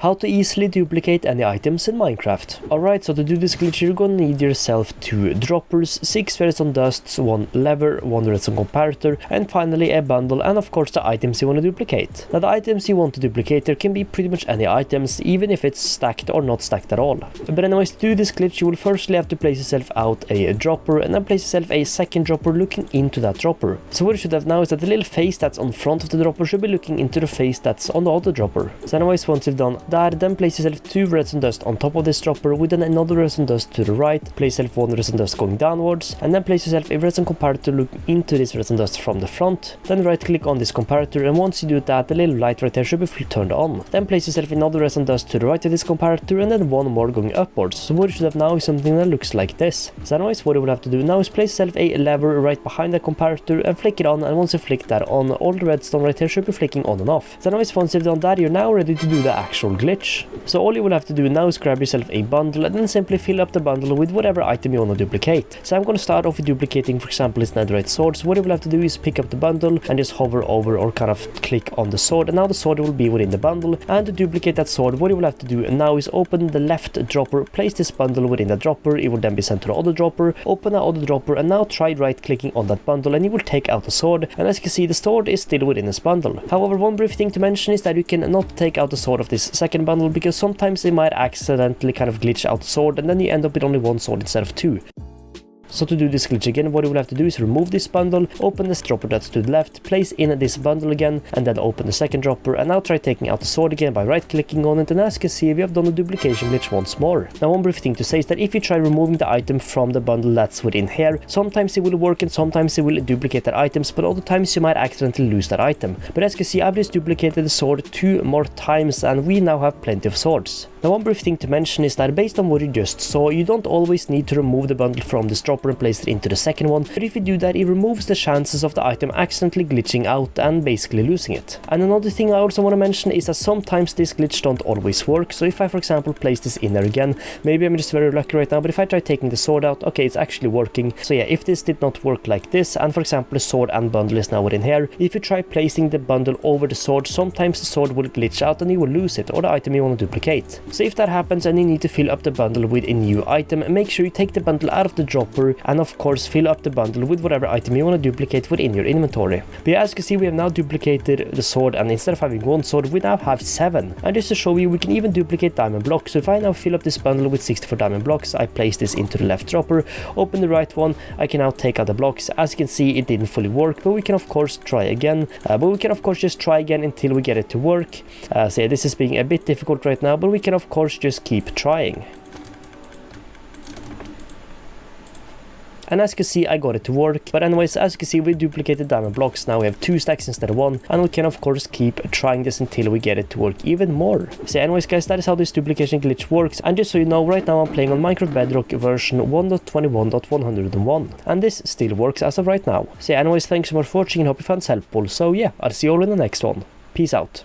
How to easily duplicate any items in Minecraft. Alright, so to do this glitch you're gonna need yourself 2 droppers, 6 redstone dusts, 1 lever, 1 redstone comparator, and finally a bundle, and of course the items you want to duplicate. Now the items you want to duplicate there can be pretty much any items, even if it's stacked or not stacked at all. But anyways, to do this glitch you will firstly have to place yourself out a dropper, and then place yourself a second dropper looking into that dropper. So what you should have now is that the little face that's on front of the dropper should be looking into the face that's on the other dropper. So anyways, once you've done that, then place yourself 2 redstone dust on top of this dropper with then another redstone dust to the right, place yourself 1 redstone dust going downwards, and then place yourself a redstone comparator looking into this redstone dust from the front. Then right click on this comparator, and once you do that, the little light right there should be turned on. Then place yourself another redstone dust to the right of this comparator, and then 1 more going upwards. So what you should have now is something that looks like this. So anyways, what you will have to do now is place yourself a lever right behind the comparator and flick it on, and once you flick that on, all the redstone right here should be flicking on and off. So anyways, once you've done that, you're now ready to do the actual glitch. So all you will have to do now is grab yourself a bundle and then simply fill up the bundle with whatever item you want to duplicate. So I'm going to start off with duplicating, for example, this netherite sword. So what you will have to do is pick up the bundle and just hover over or kind of click on the sword, and now the sword will be within the bundle. And to duplicate that sword, what you will have to do now is open the left dropper, place this bundle within the dropper, it will then be sent to the other dropper, open the other dropper, and now try right clicking on that bundle and you will take out the sword, and as you can see the sword is still within this bundle. However, one brief thing to mention is that you can not take out the sword of this second bundle because sometimes they might accidentally kind of glitch out the sword and then you end up with only 1 sword instead of 2. So to do this glitch again, what you will have to do is remove this bundle, open this dropper that's to the left, place in this bundle again, and then open the second dropper, and now try taking out the sword again by right clicking on it, and as you can see we have done the duplication glitch once more. Now one brief thing to say is that if you try removing the item from the bundle that's within here, sometimes it will work and sometimes it will duplicate that items, but other times you might accidentally lose that item. But as you can see, I've just duplicated the sword 2 more times and we now have plenty of swords. Now one brief thing to mention is that based on what you just saw, you don't always need to remove the bundle from this dropper and place it into the second one, but if you do that, it removes the chances of the item accidentally glitching out and basically losing it. And another thing I also want to mention is that sometimes this glitch don't always work. So if I, for example, place this in there again, maybe I'm just very lucky right now, but if I try taking the sword out, okay, it's actually working. So yeah, if this did not work like this, and for example the sword and bundle is now within here, if you try placing the bundle over the sword, sometimes the sword will glitch out and you will lose it, or the item you want to duplicate. So if that happens and you need to fill up the bundle with a new item, make sure you take the bundle out of the dropper and of course fill up the bundle with whatever item you want to duplicate within your inventory. But yeah, as you can see, we have now duplicated the sword, and instead of having 1 sword we now have 7. And just to show you, we can even duplicate diamond blocks. So if I now fill up this bundle with 64 diamond blocks, I place this into the left dropper, open the right one, I can now take out the blocks. As you can see, it didn't fully work, but we can of course try again. But we can of course just try again until we get it to work. So yeah, this is being a bit difficult right now, but we can of course just keep trying. And as you can see, I got it to work. But anyways, as you can see, we duplicated diamond blocks. Now we have 2 stacks instead of 1. And we can of course keep trying this until we get it to work even more. So anyways guys, that is how this duplication glitch works. And just so you know, right now I'm playing on Minecraft Bedrock version 1.21.101. And this still works as of right now. So anyways, thanks so much for watching and hope you found it helpful. So yeah, I'll see you all in the next one. Peace out.